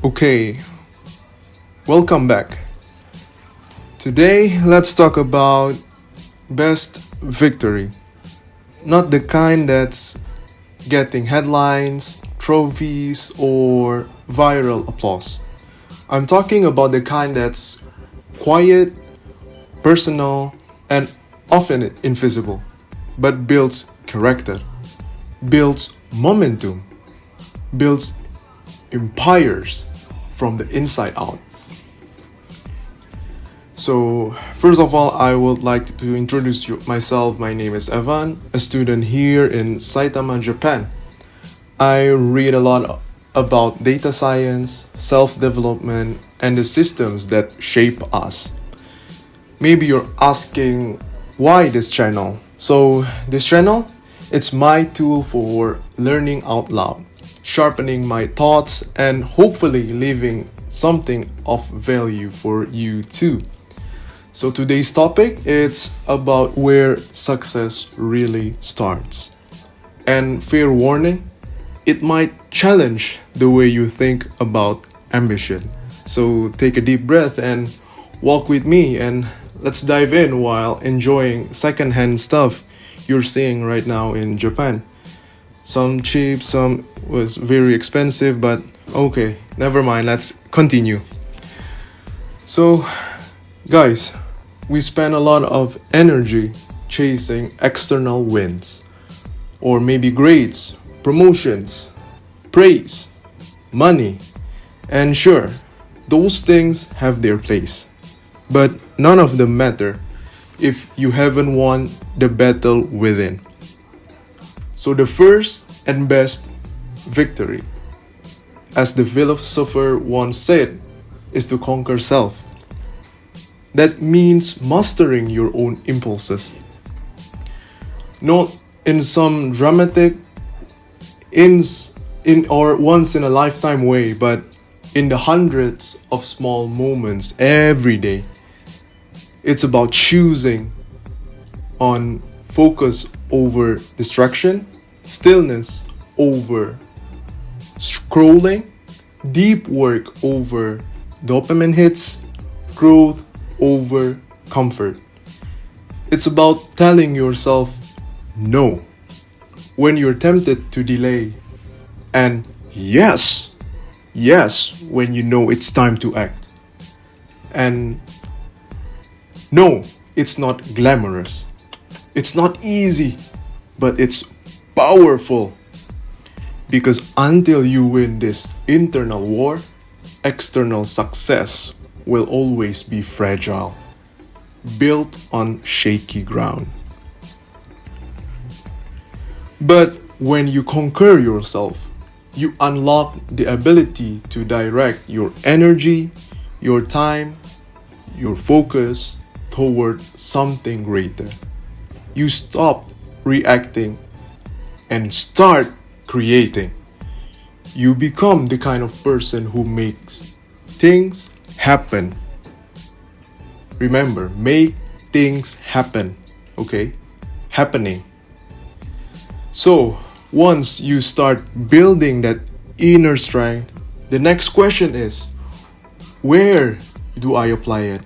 Okay, welcome back. Today, let's talk about best victory. Not the kind that's getting headlines, trophies, or viral applause. I'm talking about the kind that's quiet, personal, and often invisible, but builds character, builds momentum, builds empires from the inside out. So, first of all, I would like to introduce myself. My name is Evan, a student here in Saitama, Japan. I read a lot about data science, self-development, and the systems that shape us. Maybe you're asking why this channel? So, this channel, it's my tool for learning out loud, sharpening my thoughts, and hopefully leaving something of value for you too. So today's topic, it's about where success really starts. And fair warning, it might challenge the way you think about ambition. So take a deep breath and walk with me, and let's dive in while enjoying secondhand stuff you're seeing right now in Japan. Some cheap, some was very expensive, but okay, never mind, let's continue. So, guys, we spend a lot of energy chasing external wins, or maybe grades, promotions, praise, money, and sure, those things have their place. But none of them matter if you haven't won the battle within. So the first and best victory, as the philosopher once said, is to conquer self. That means mastering your own impulses. Not in some dramatic, in or once in a lifetime way, but in the hundreds of small moments every day. It's about choosing on focus over distraction, stillness over scrolling, deep work over dopamine hits, growth over comfort. It's about telling yourself no when you're tempted to delay, and yes when you know it's time to act. And no, it's not glamorous. It's not easy, but it's powerful. Because until you win this internal war, external success will always be fragile, built on shaky ground. But when you conquer yourself, you unlock the ability to direct your energy, your time, your focus toward something greater. You stop reacting and start creating. You become the kind of person who makes things happen. Remember, make things happen, okay? Happening. So, once you start building that inner strength, the next question is, where do I apply it?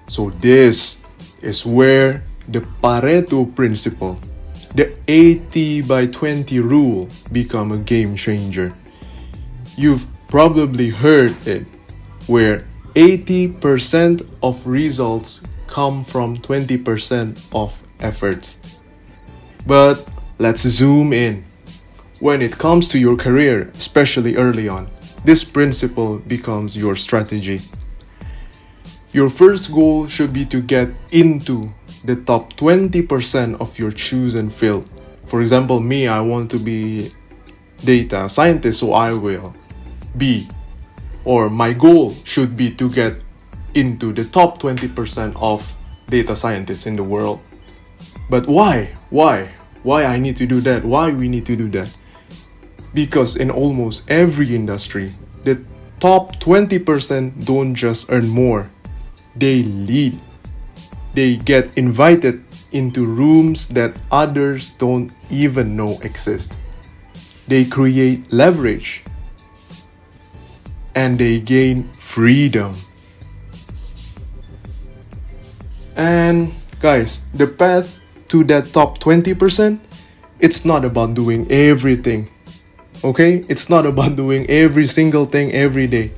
So this is where the Pareto Principle, the 80/20 rule, become a game changer. You've probably heard it, where 80% of results come from 20% of efforts. But let's zoom in. When it comes to your career, especially early on, this principle becomes your strategy. Your first goal should be to get into the top 20% of your chosen field. For example, me, I want to be data scientist, so I will be, or my goal should be to get into the top 20% of data scientists in the world. But why? Why I need to do that? Why we need to do that? Because in almost every industry, the top 20% don't just earn more, they lead. They get invited into rooms that others don't even know exist. They create leverage. and they gain freedom. And guys, the path to that top 20%, it's not about doing everything. Okay? It's not about doing every single thing every day.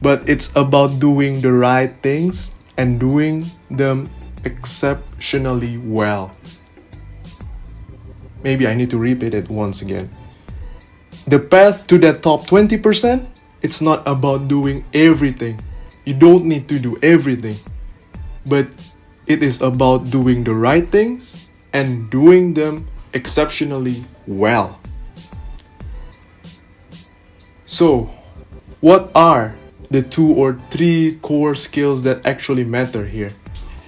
But it's about doing the right things and doing them exceptionally well. Maybe I need to repeat it once again. The path to that top 20%, it's not about doing everything. You don't need to do everything. But it is about doing the right things and doing them exceptionally well. So, what are the 2 or 3 core skills that actually matter here?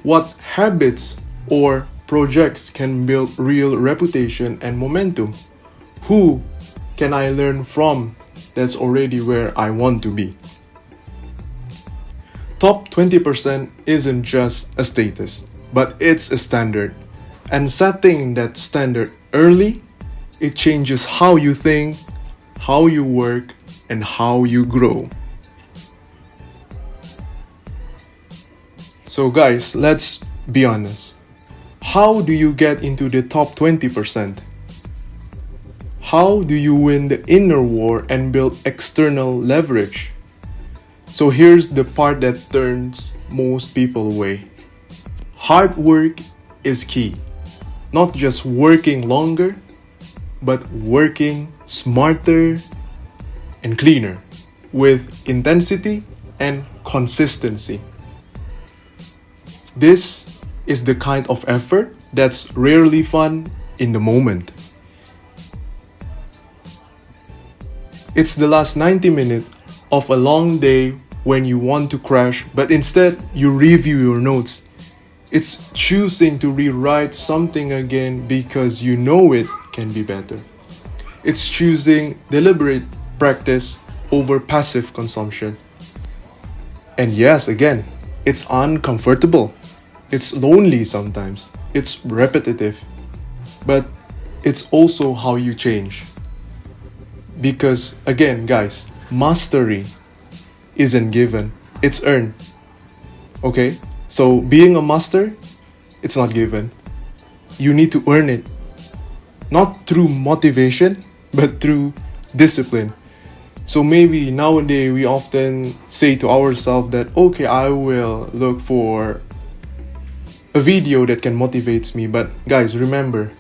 What habits or projects can build real reputation and momentum? Who can I learn from that's already where I want to be? Top 20% isn't just a status, but it's a standard. And setting that standard early, it changes how you think, how you work, and how you grow. So guys, let's be honest. How do you get into the top 20%? How do you win the inner war and build external leverage? So here's the part that turns most people away. Hard work is key. Not just working longer, but working smarter and cleaner with intensity and consistency. This is the kind of effort that's rarely fun in the moment. It's the last 90 minutes of a long day when you want to crash, but instead you review your notes. It's choosing to rewrite something again because you know it can be better. It's choosing deliberate practice over passive consumption. And yes, again, it's uncomfortable. It's lonely sometimes. It's repetitive. But it's also how you change. Because again, guys, mastery isn't given, it's earned. Okay? So being a master, it's not given. You need to earn it. Not through motivation, but through discipline. So maybe nowadays we often say to ourselves that, okay, I will look for a video that can motivate me. But guys, remember,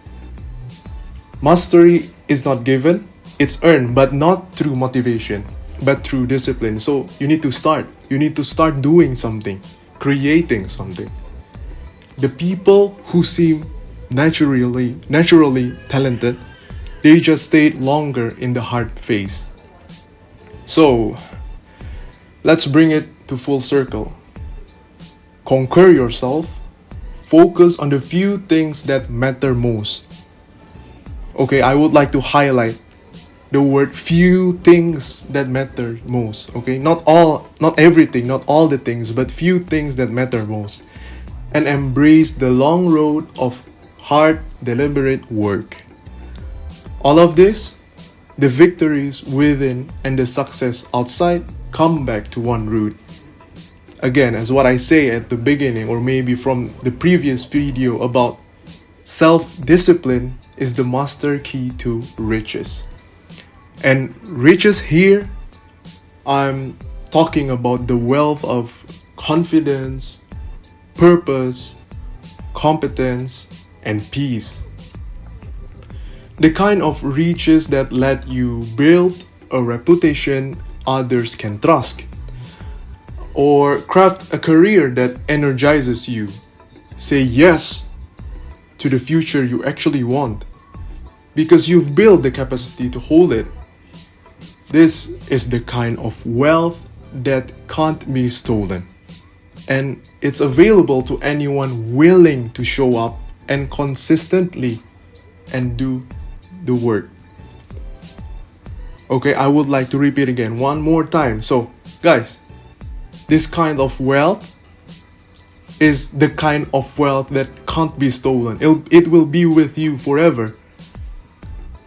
mastery is not given, it's earned, but not through motivation, but through discipline. So you need to start. You need to start doing something, creating something. The people who seem naturally talented, they just stayed longer in the hard phase. So let's bring it to full circle. Conquer yourself. Focus on the few things that matter most. Okay, I would like to highlight the word few things that matter most. Okay, not everything, not all the things, but few things that matter most. And embrace the long road of hard, deliberate work. All of this, the victories within and the success outside, come back to one root. Again, as what I say at the beginning, or maybe from the previous video about self-discipline is the master key to riches. And riches here, I'm talking about the wealth of confidence, purpose, competence, and peace. The kind of riches that let you build a reputation others can trust, or craft a career that energizes you. Say yes to the future you actually want, because you've built the capacity to hold it. This is the kind of wealth that can't be stolen. And it's available to anyone willing to show up and consistently and do the work. Okay, I would like to repeat again one more time. So, guys, this kind of wealth is the kind of wealth that can't be stolen. It will be with you forever.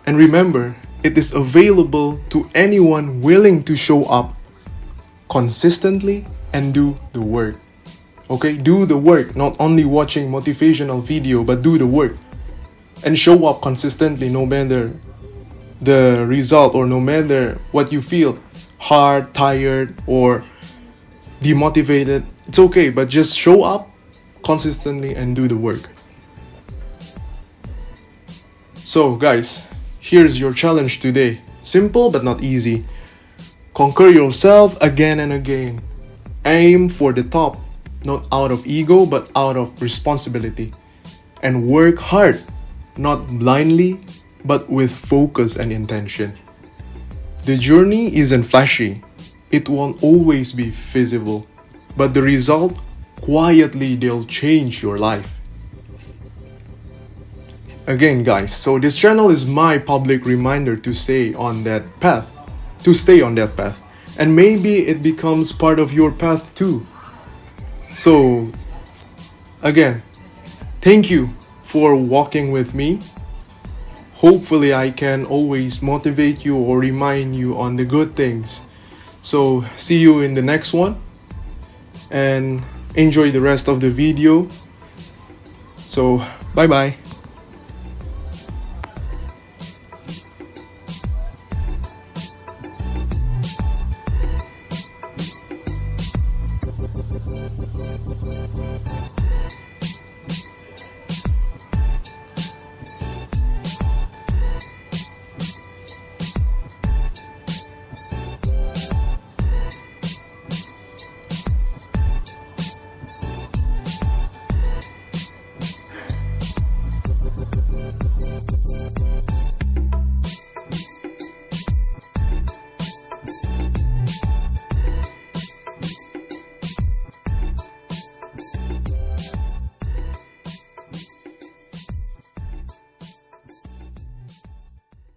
And remember, it is available to anyone willing to show up consistently and do the work. Okay, do the work, not only watching motivational video, but do the work and show up consistently no matter the result or no matter what you feel, hard, tired, or demotivated. It's okay, but just show up consistently and do the work. So guys, here's your challenge today. Simple but not easy. Conquer yourself again and again. Aim for the top, not out of ego but out of responsibility. And work hard, not blindly but with focus and intention. The journey isn't flashy. It won't always be visible. But the result, quietly they'll change your life. Again guys, so this channel is my public reminder to stay on that path. And maybe it becomes part of your path too. So again, thank you for walking with me. Hopefully I can always motivate you or remind you on the good things. So see you in the next one and enjoy the rest of the video. So bye bye.